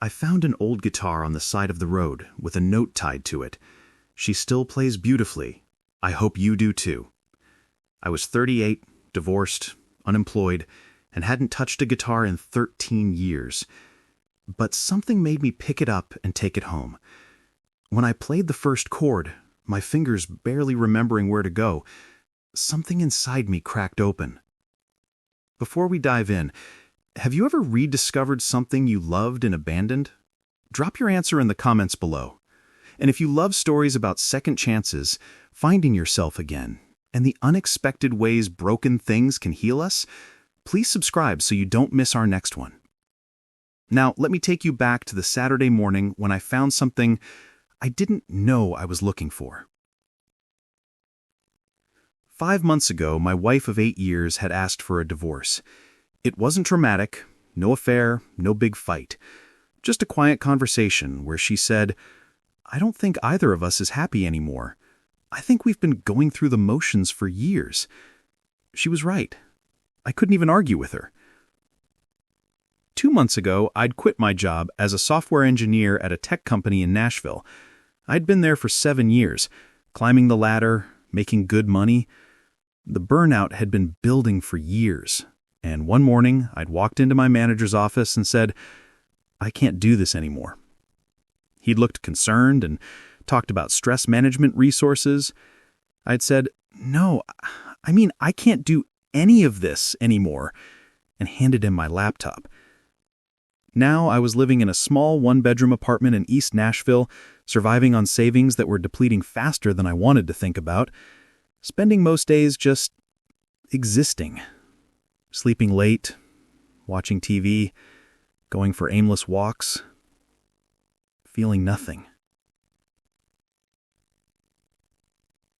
I found an old guitar on the side of the road with a note tied to it. She still plays beautifully. I hope you do too. I was 38, divorced, unemployed, and hadn't touched a guitar in 13 years. But something made me pick it up and take it home. When I played the first chord, my fingers barely remembering where to go, something inside me cracked open. Before we dive in, have you ever rediscovered something you loved and abandoned? Drop your answer in the comments below. And if you love stories about second chances, finding yourself again, and the unexpected ways broken things can heal us, please subscribe so you don't miss our next one. Now, let me take you back to the Saturday morning when I found something I didn't know I was looking for. 5 months ago, my wife of 8 years had asked for a divorce. It wasn't dramatic, no affair, no big fight. Just a quiet conversation where she said, "I don't think either of us is happy anymore. I think we've been going through the motions for years." She was right. I couldn't even argue with her. 2 months ago, I'd quit my job as a software engineer at a tech company in Nashville. I'd been there for 7 years, climbing the ladder, making good money. The burnout had been building for years, and one morning I'd walked into my manager's office and said, "I can't do this anymore." He'd looked concerned and talked about stress management resources. I'd said, "No, I can't do any of this anymore," and handed him my laptop. Now I was living in a small one-bedroom apartment in East Nashville, surviving on savings that were depleting faster than I wanted to think about, spending most days just existing, sleeping late, watching TV, going for aimless walks, feeling nothing.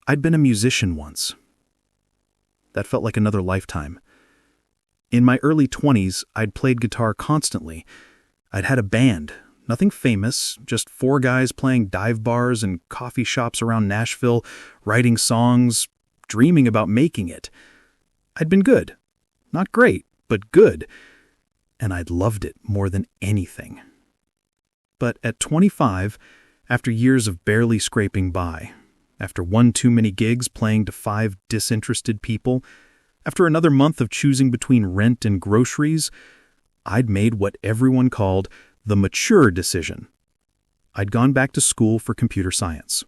I'd been a musician once. That felt like another lifetime. In my early 20s, I'd played guitar constantly. I'd had a band, nothing famous, just 4 guys playing dive bars and coffee shops around Nashville, writing songs, dreaming about making it. I'd been good. Not great, but good. And I'd loved it more than anything. But at 25, after years of barely scraping by, after one too many gigs playing to 5 disinterested people, after another month of choosing between rent and groceries, I'd made what everyone called the mature decision. I'd gone back to school for computer science,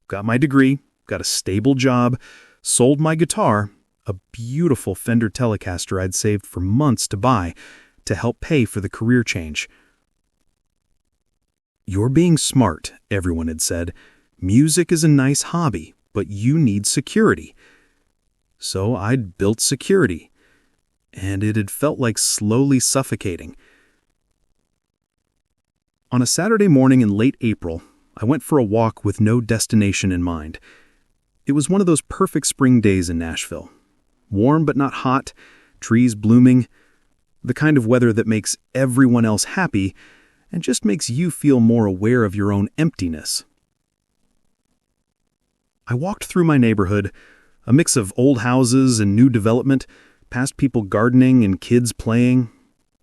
got my degree, got a stable job, sold my guitar, a beautiful Fender Telecaster I'd saved for months to buy, to help pay for the career change. "You're being smart," everyone had said. "Music is a nice hobby, but you need security." So I'd built security, and it had felt like slowly suffocating. On a Saturday morning in late April, I went for a walk with no destination in mind. It was one of those perfect spring days in Nashville. Warm but not hot, trees blooming, the kind of weather that makes everyone else happy and just makes you feel more aware of your own emptiness. I walked through my neighborhood, a mix of old houses and new development, past people gardening and kids playing.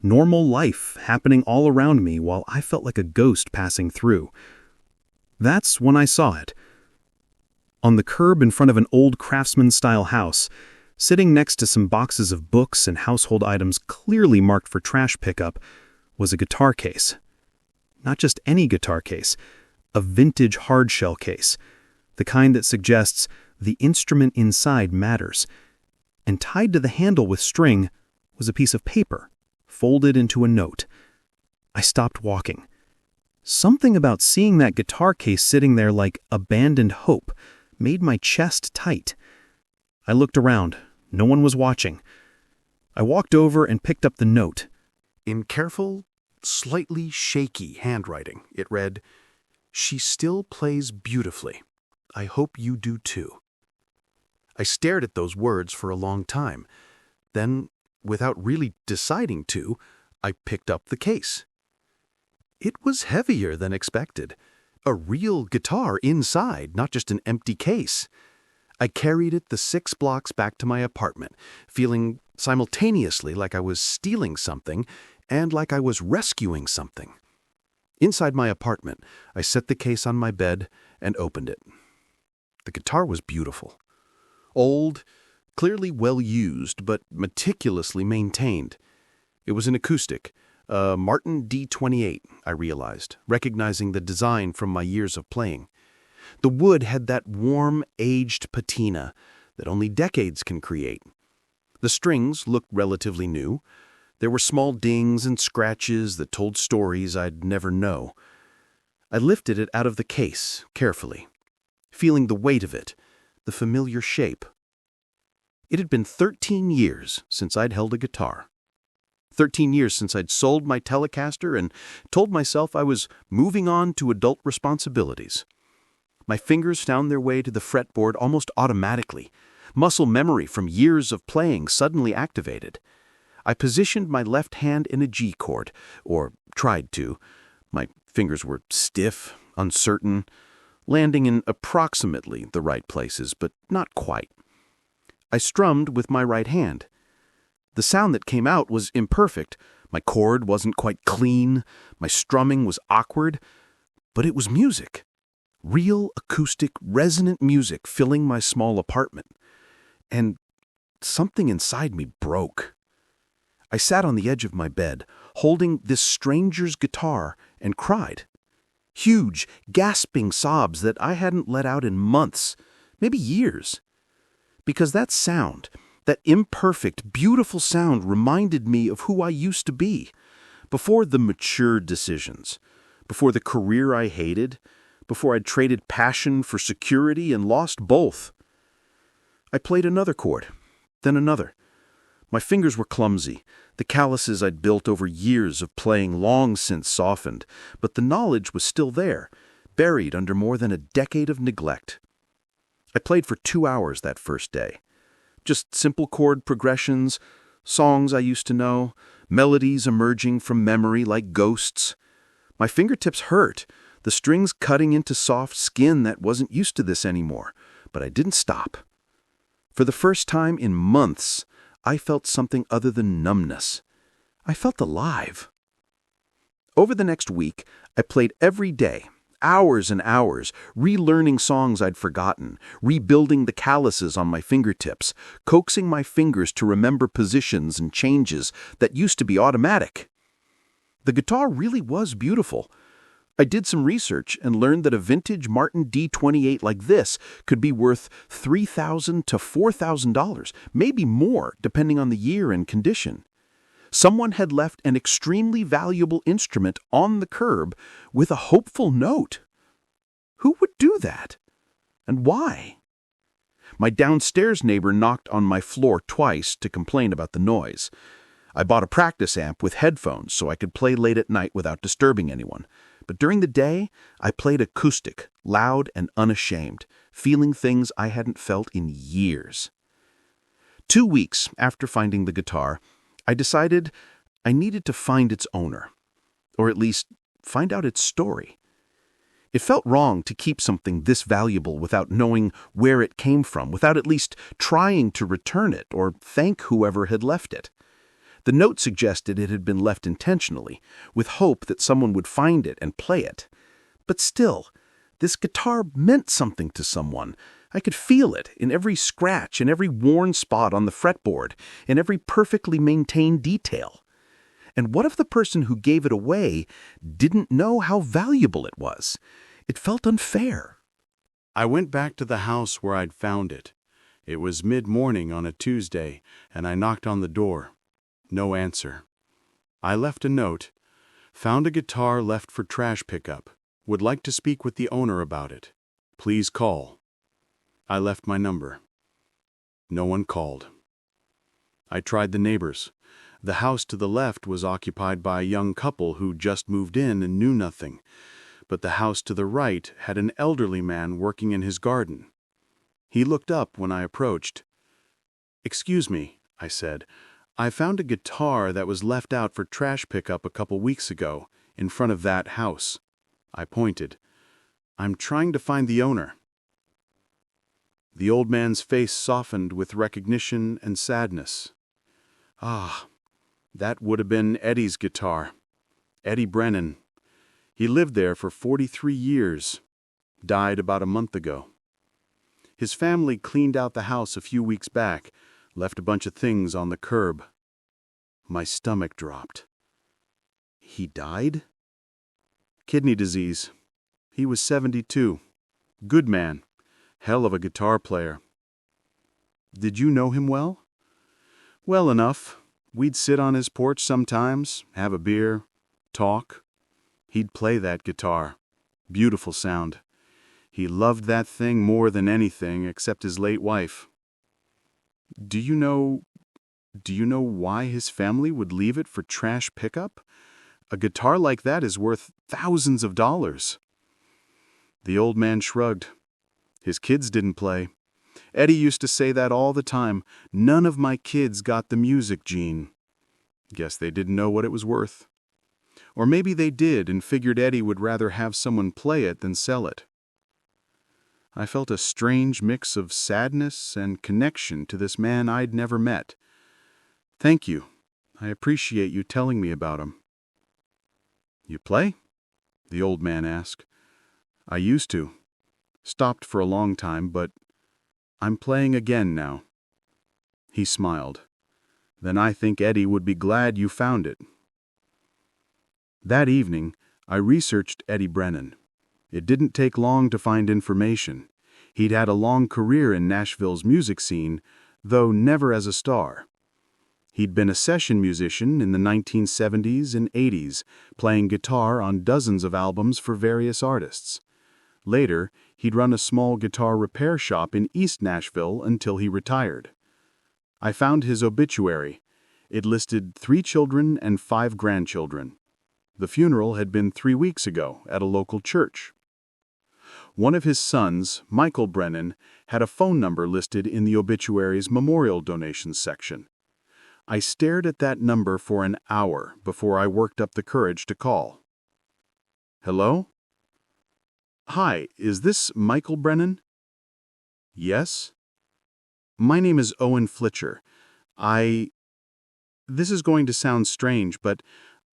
Normal life happening all around me while I felt like a ghost passing through. That's when I saw it. On the curb in front of an old craftsman-style house, sitting next to some boxes of books and household items clearly marked for trash pickup, was a guitar case. Not just any guitar case, a vintage hardshell case, the kind that suggests the instrument inside matters. And tied to the handle with string was a piece of paper, folded into a note. I stopped walking. Something about seeing that guitar case sitting there like abandoned hope made my chest tight. I looked around. No one was watching. I walked over and picked up the note. In careful, slightly shaky handwriting, it read, "She still plays beautifully. I hope you do too." I stared at those words for a long time. Then, without really deciding to, I picked up the case. It was heavier than expected. A real guitar inside, not just an empty case. I carried it the 6 blocks back to my apartment, feeling simultaneously like I was stealing something and like I was rescuing something. Inside my apartment, I set the case on my bed and opened it. The guitar was beautiful. Old, clearly well used, but meticulously maintained. It was an acoustic, a Martin D28, I realized, recognizing the design from my years of playing. The wood had that warm, aged patina that only decades can create. The strings looked relatively new. There were small dings and scratches that told stories I'd never know. I lifted it out of the case, carefully, feeling the weight of it, the familiar shape. It had been 13 years since I'd held a guitar. 13 years since I'd sold my Telecaster and told myself I was moving on to adult responsibilities. My fingers found their way to the fretboard almost automatically. Muscle memory from years of playing suddenly activated. I positioned my left hand in a G chord, or tried to. My fingers were stiff, uncertain, landing in approximately the right places, but not quite. I strummed with my right hand. The sound that came out was imperfect. My chord wasn't quite clean. My strumming was awkward. But it was music. Real, acoustic, resonant music filling my small apartment. And something inside me broke. I sat on the edge of my bed, holding this stranger's guitar, and cried. Huge, gasping sobs that I hadn't let out in months, maybe years. Because that sound, that imperfect, beautiful sound reminded me of who I used to be, before the mature decisions, before the career I hated, before I'd traded passion for security and lost both. I played another chord, then another. My fingers were clumsy. The calluses I'd built over years of playing long since softened, but the knowledge was still there, buried under more than a decade of neglect. I played for 2 hours that first day. Just simple chord progressions, songs I used to know, melodies emerging from memory like ghosts. My fingertips hurt, the strings cutting into soft skin that wasn't used to this anymore, but I didn't stop. For the first time in months, I felt something other than numbness. I felt alive. Over the next week, I played every day, hours and hours, relearning songs I'd forgotten, rebuilding the calluses on my fingertips, coaxing my fingers to remember positions and changes that used to be automatic. The guitar really was beautiful. I did some research and learned that a vintage Martin D28 like this could be worth $3,000 to $4,000, maybe more, depending on the year and condition. Someone had left an extremely valuable instrument on the curb with a hopeful note. Who would do that? And why? My downstairs neighbor knocked on my floor twice to complain about the noise. I bought a practice amp with headphones so I could play late at night without disturbing anyone. But during the day, I played acoustic, loud and unashamed, feeling things I hadn't felt in years. 2 weeks after finding the guitar, I decided I needed to find its owner, or at least find out its story. It felt wrong to keep something this valuable without knowing where it came from, without at least trying to return it or thank whoever had left it. The note suggested it had been left intentionally, with hope that someone would find it and play it. But still, this guitar meant something to someone. I could feel it in every scratch, in every worn spot on the fretboard, in every perfectly maintained detail. And what if the person who gave it away didn't know how valuable it was? It felt unfair. I went back to the house where I'd found it. It was mid-morning on a Tuesday, and I knocked on the door. No answer. I left a note. Found a guitar left for trash pickup. Would like to speak with the owner about it. Please call. I left my number. No one called. I tried the neighbors. The house to the left was occupied by a young couple who just moved in and knew nothing. But the house to the right had an elderly man working in his garden. He looked up when I approached. "Excuse me," I said. "I found a guitar that was left out for trash pickup a couple weeks ago, in front of that house." I pointed. "I'm trying to find the owner." The old man's face softened with recognition and sadness. "Ah, that would have been Eddie's guitar. Eddie Brennan. He lived there for 43 years. Died about a month ago. His family cleaned out the house a few weeks back, left a bunch of things on the curb. My stomach dropped. He died? Kidney disease. He was 72. Good man. Hell of a guitar player. Did you know him well? Well enough. We'd sit on his porch sometimes, have a beer, talk. He'd play that guitar. Beautiful sound. He loved that thing more than anything except his late wife. Do you know why his family would leave it for trash pickup? A guitar like that is worth thousands of dollars. The old man shrugged. His kids didn't play. Eddie used to say that all the time. None of my kids got the music gene. Guess they didn't know what it was worth. Or maybe they did and figured Eddie would rather have someone play it than sell it. I felt a strange mix of sadness and connection to this man I'd never met. Thank you. I appreciate you telling me about him. You play? The old man asked. I used to. Stopped for a long time, but I'm playing again now. He smiled. Then I think Eddie would be glad you found it. That evening, I researched Eddie Brennan. It didn't take long to find information. He'd had a long career in Nashville's music scene, though never as a star. He'd been a session musician in the 1970s and 80s, playing guitar on dozens of albums for various artists. Later, he'd run a small guitar repair shop in East Nashville until he retired. I found his obituary. It listed 3 children and 5 grandchildren. The funeral had been 3 weeks ago at a local church. One of his sons, Michael Brennan, had a phone number listed in the obituary's memorial donations section. I stared at that number for an hour before I worked up the courage to call. Hello? Hi, is this Michael Brennan? Yes? My name is Owen Fletcher. This is going to sound strange, but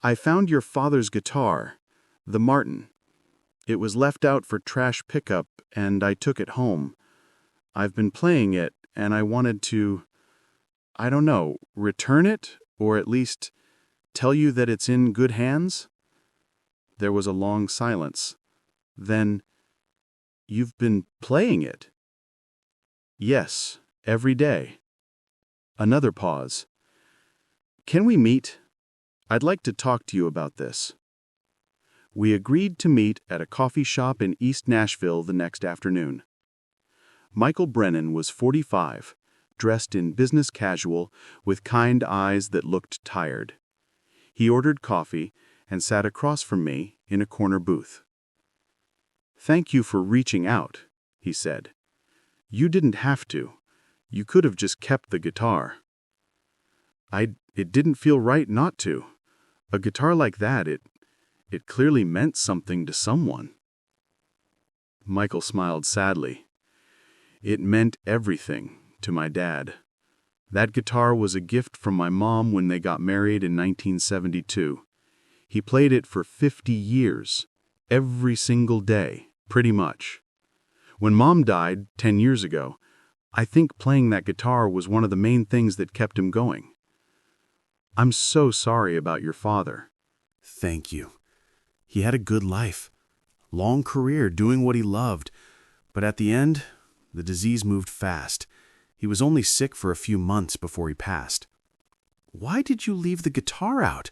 I found your father's guitar, the Martin. It was left out for trash pickup, and I took it home. I've been playing it, and I wanted to, return it, or at least tell you that it's in good hands? There was a long silence. Then, you've been playing it? Yes, every day. Another pause. Can we meet? I'd like to talk to you about this. We agreed to meet at a coffee shop in East Nashville the next afternoon. Michael Brennan was 45, dressed in business casual, with kind eyes that looked tired. He ordered coffee and sat across from me in a corner booth. Thank you for reaching out, he said. You didn't have to. You could have just kept the guitar. It didn't feel right not to. A guitar like that, it clearly meant something to someone. Michael smiled sadly. It meant everything to my dad. That guitar was a gift from my mom when they got married in 1972. He played it for 50 years, every single day, pretty much. When Mom died 10 years ago, I think playing that guitar was one of the main things that kept him going. I'm so sorry about your father. Thank you. He had a good life, long career doing what he loved, but at the end, the disease moved fast. He was only sick for a few months before he passed. Why did you leave the guitar out?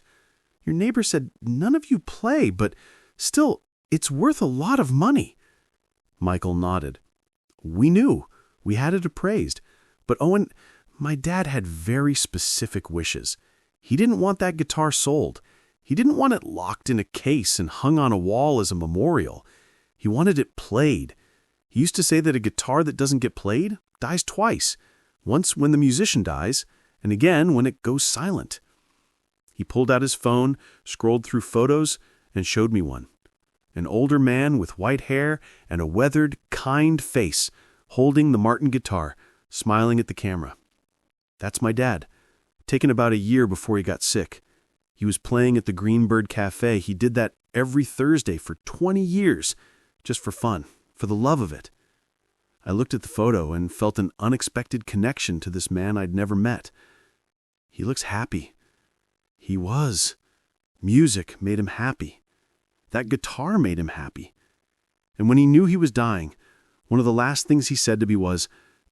Your neighbor said none of you play, but still, it's worth a lot of money. Michael nodded. We knew. We had it appraised. But Owen, my dad had very specific wishes. He didn't want that guitar sold. He didn't want it locked in a case and hung on a wall as a memorial. He wanted it played. He used to say that a guitar that doesn't get played dies twice. Once when the musician dies, and again when it goes silent. He pulled out his phone, scrolled through photos, and showed me one. An older man with white hair and a weathered, kind face, holding the Martin guitar, smiling at the camera. That's my dad, taken about a year before he got sick. He was playing at the Greenbird cafe. He did that every Thursday for 20 years, just for fun, for the love of it. I looked at the photo and felt an unexpected connection to this man I'd never met. He looks happy. He was. Music made him happy. That guitar made him happy. And when he knew he was dying, one of the last things he said to me was,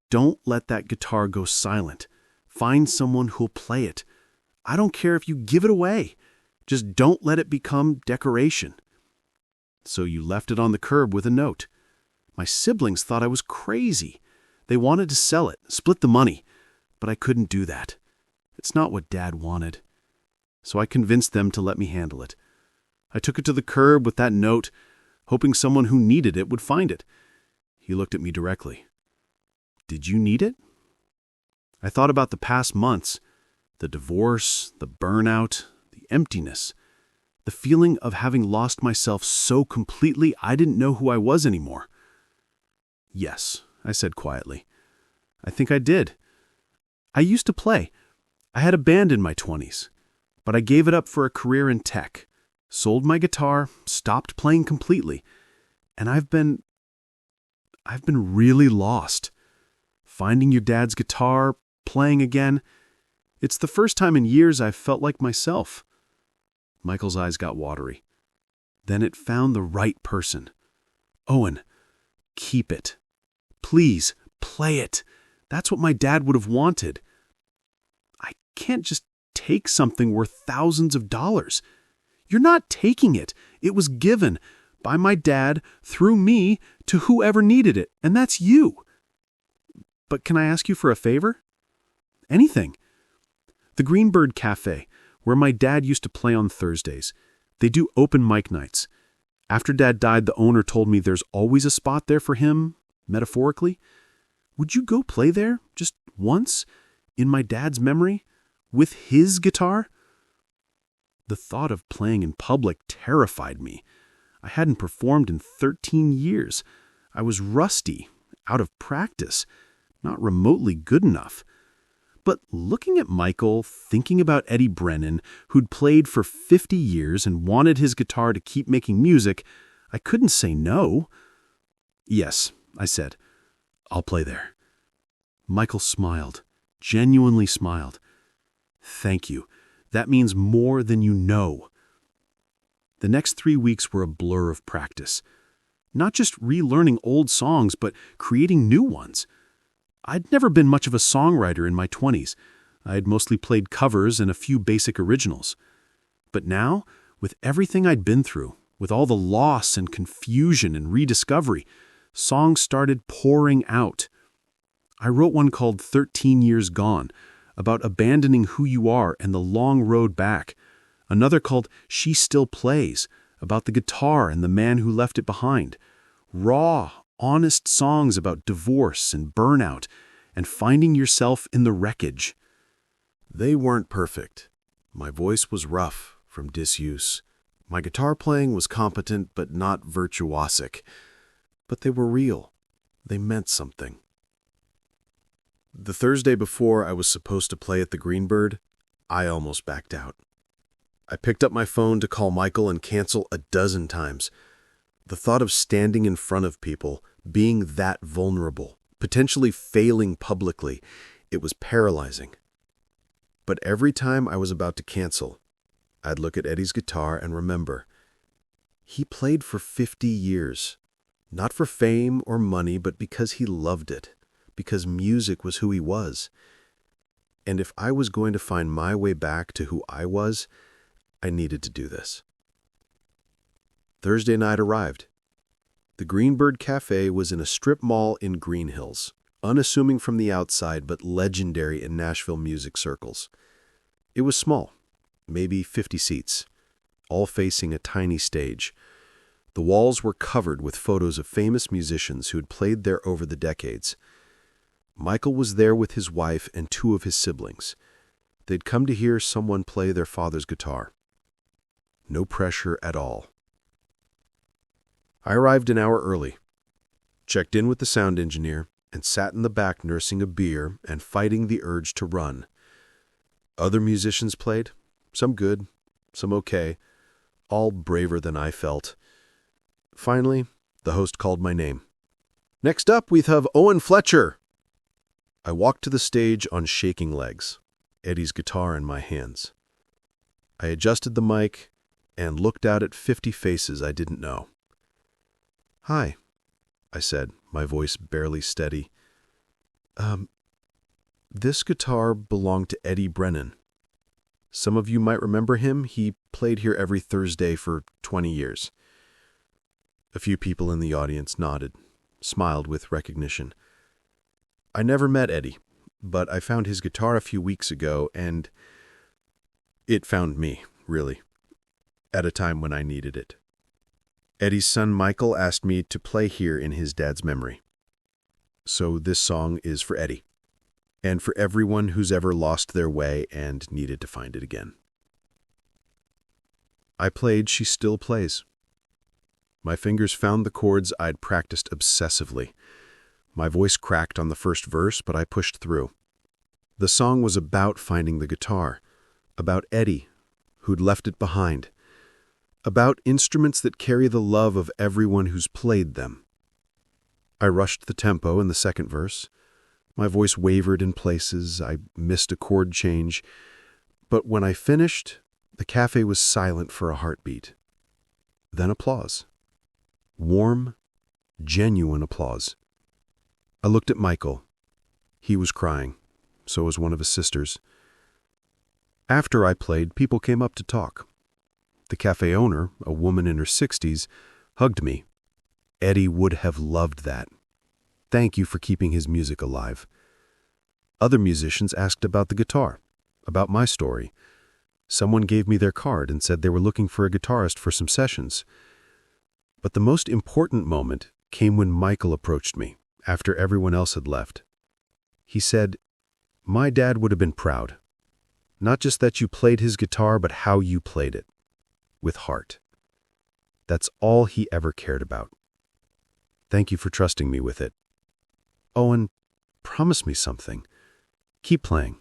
"Don't let that guitar go silent. Find someone who'll play it. I don't care if you give it away. Just don't let it become decoration." So you left it on the curb with a note. My siblings thought I was crazy. They wanted to sell it, split the money, but I couldn't do that. It's not what Dad wanted. So I convinced them to let me handle it. I took it to the curb with that note, hoping someone who needed it would find it. He looked at me directly. "Did you need it?" I thought about the past months, the divorce, the burnout, the emptiness, the feeling of having lost myself so completely I didn't know who I was anymore. "Yes," I said quietly. "I think I did. I used to play. I had a band in my 20s, but I gave it up for a career in tech, sold my guitar, stopped playing completely, and I've been really lost. Finding your dad's guitar, playing again, it's the first time in years I've felt like myself." Michael's eyes got watery. "Then it found the right person. Owen, keep it. Please, play it. That's what my dad would have wanted. I can't just take something worth thousands of dollars. You're not taking it. It was given by my dad through me to whoever needed it, and that's you. But can I ask you for a favor? Anything. The Greenbird Cafe, where my dad used to play on Thursdays, they do open mic nights. After Dad died, the owner told me there's always a spot there for him, metaphorically. Would you go play there, just once, in my dad's memory, with his guitar?" The thought of playing in public terrified me. I hadn't performed in 13 years. I was rusty, out of practice, not remotely good enough. But looking at Michael, thinking about Eddie Brennan, who'd played for 50 years and wanted his guitar to keep making music, I couldn't say no. "Yes," I said, "I'll play there." Michael smiled, genuinely smiled. "Thank you. That means more than you know." The next 3 weeks were a blur of practice. Not just relearning old songs, but creating new ones. I'd never been much of a songwriter in my 20s. I'd mostly played covers and a few basic originals. But now, with everything I'd been through, with all the loss and confusion and rediscovery, songs started pouring out. I wrote one called 13 Years Gone, about abandoning who you are and the long road back. Another called She Still Plays, about the guitar and the man who left it behind. Raw, honest songs about divorce and burnout and finding yourself in the wreckage. They weren't perfect. My voice was rough from disuse. My guitar playing was competent but not virtuosic. But they were real. They meant something. The Thursday before I was supposed to play at the Greenbird, I almost backed out. I picked up my phone to call Michael and cancel a dozen times. The thought of standing in front of people, being that vulnerable, potentially failing publicly, it was paralyzing. But every time I was about to cancel, I'd look at Eddie's guitar and remember, he played for 50 years, not for fame or money, but because he loved it, because music was who he was. And if I was going to find my way back to who I was, I needed to do this. Thursday night arrived. The Greenbird Cafe was in a strip mall in Green Hills, unassuming from the outside but legendary in Nashville music circles. It was small, maybe 50 seats, all facing a tiny stage. The walls were covered with photos of famous musicians who had played there over the decades. Michael was there with his wife and 2 of his siblings. They'd come to hear someone play their father's guitar. No pressure at all. I arrived an hour early, checked in with the sound engineer, and sat in the back nursing a beer and fighting the urge to run. Other musicians played, some good, some okay, all braver than I felt. Finally, the host called my name. "Next up, we have Owen Fletcher." I walked to the stage on shaking legs, Eddie's guitar in my hands. I adjusted the mic and looked out at 50 faces I didn't know. "Hi," I said, my voice barely steady. This guitar belonged to Eddie Brennan. Some of you might remember him. He played here every Thursday for 20 years. A few people in the audience nodded, smiled with recognition. I never met Eddie, but I found his guitar a few weeks ago, and it found me, really, at a time when I needed it. Eddie's son Michael asked me to play here in his dad's memory. So this song is for Eddie, and for everyone who's ever lost their way and needed to find it again. I played She Still Plays. My fingers found the chords I'd practiced obsessively. My voice cracked on the first verse, but I pushed through. The song was about finding the guitar, about Eddie, who'd left it behind, about instruments that carry the love of everyone who's played them. I rushed the tempo in the second verse. My voice wavered in places. I missed a chord change. But when I finished, the cafe was silent for a heartbeat. Then applause. Warm, genuine applause. I looked at Michael. He was crying. So was one of his sisters. After I played, people came up to talk. The cafe owner, a woman in her 60s, hugged me. Eddie would have loved that. Thank you for keeping his music alive. Other musicians asked about the guitar, about my story. Someone gave me their card and said they were looking for a guitarist for some sessions. But the most important moment came when Michael approached me, after everyone else had left. He said, "My dad would have been proud. Not just that you played his guitar, but how you played it. With heart. That's all he ever cared about. Thank you for trusting me with it. Owen, promise me something. Keep playing.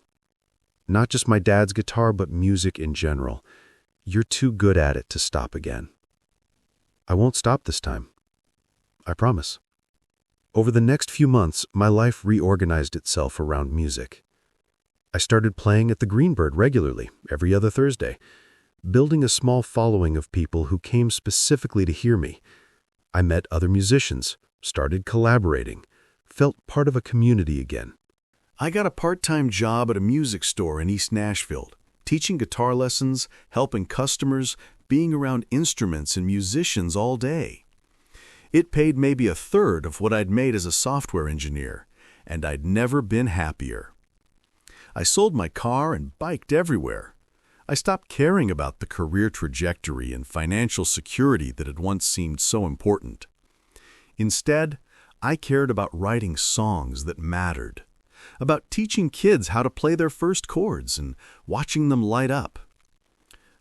Not just my dad's guitar, but music in general. You're too good at it to stop again." I won't stop this time. I promise. Over the next few months, my life reorganized itself around music. I started playing at the Greenbird regularly, every other Thursday, building a small following of people who came specifically to hear me. I met other musicians, started collaborating, felt part of a community again. I got a part-time job at a music store in East Nashville, teaching guitar lessons, helping customers, being around instruments and musicians all day. It paid maybe a third of what I'd made as a software engineer, and I'd never been happier. I sold my car and biked everywhere. I stopped caring about the career trajectory and financial security that had once seemed so important. Instead, I cared about writing songs that mattered, about teaching kids how to play their first chords and watching them light up,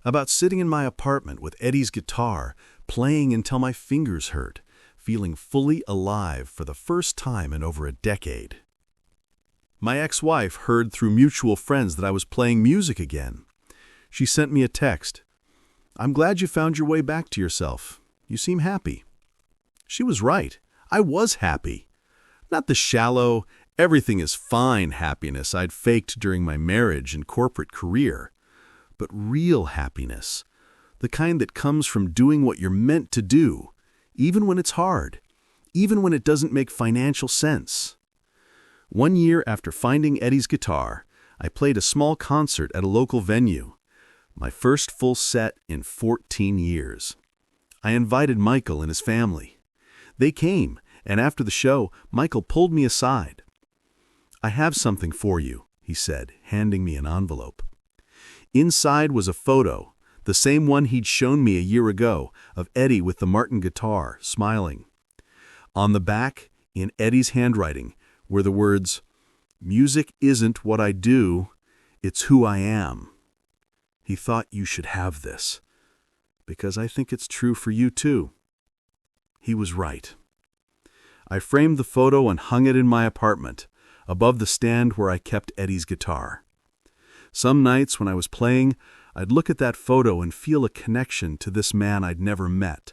about sitting in my apartment with Eddie's guitar, playing until my fingers hurt, feeling fully alive for the first time in over a decade. My ex-wife heard through mutual friends that I was playing music again. She sent me a text. "I'm glad you found your way back to yourself. You seem happy." She was right. I was happy. Not the shallow, everything is fine happiness I'd faked during my marriage and corporate career, but real happiness, the kind that comes from doing what you're meant to do, even when it's hard, even when it doesn't make financial sense. 1 year after finding Eddie's guitar, I played a small concert at a local venue, my first full set in 14 years. I invited Michael and his family. They came, and after the show, Michael pulled me aside. "I have something for you," he said, handing me an envelope. Inside was a photo, the same one he'd shown me a year ago, of Eddie with the Martin guitar, smiling. On the back, in Eddie's handwriting, were the words, "Music isn't what I do, it's who I am." He thought you should have this, because I think it's true for you too. He was right. I framed the photo and hung it in my apartment, above the stand where I kept Eddie's guitar. Some nights when I was playing, I'd look at that photo and feel a connection to this man I'd never met.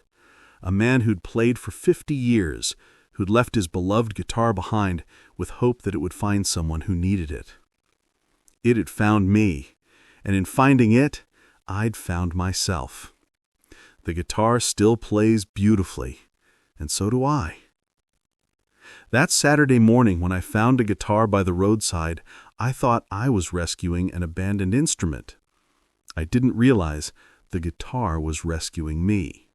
A man who'd played for 50 years, who'd left his beloved guitar behind with hope that it would find someone who needed it. It had found me, and in finding it, I'd found myself. The guitar still plays beautifully, and so do I. That Saturday morning when I found a guitar by the roadside, I thought I was rescuing an abandoned instrument. I didn't realize the guitar was rescuing me.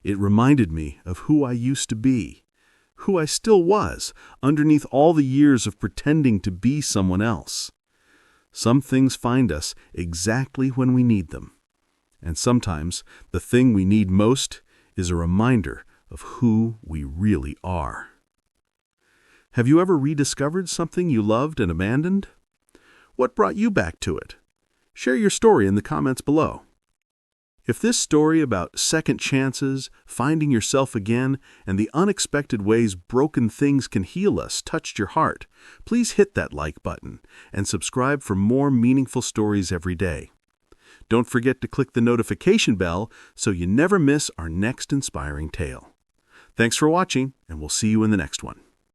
It reminded me of who I used to be, who I still was, underneath all the years of pretending to be someone else. Some things find us exactly when we need them. And sometimes the thing we need most is a reminder of who we really are. Have you ever rediscovered something you loved and abandoned? What brought you back to it? Share your story in the comments below. If this story about second chances, finding yourself again, and the unexpected ways broken things can heal us touched your heart, please hit that like button and subscribe for more meaningful stories every day. Don't forget to click the notification bell so you never miss our next inspiring tale. Thanks for watching, and we'll see you in the next one.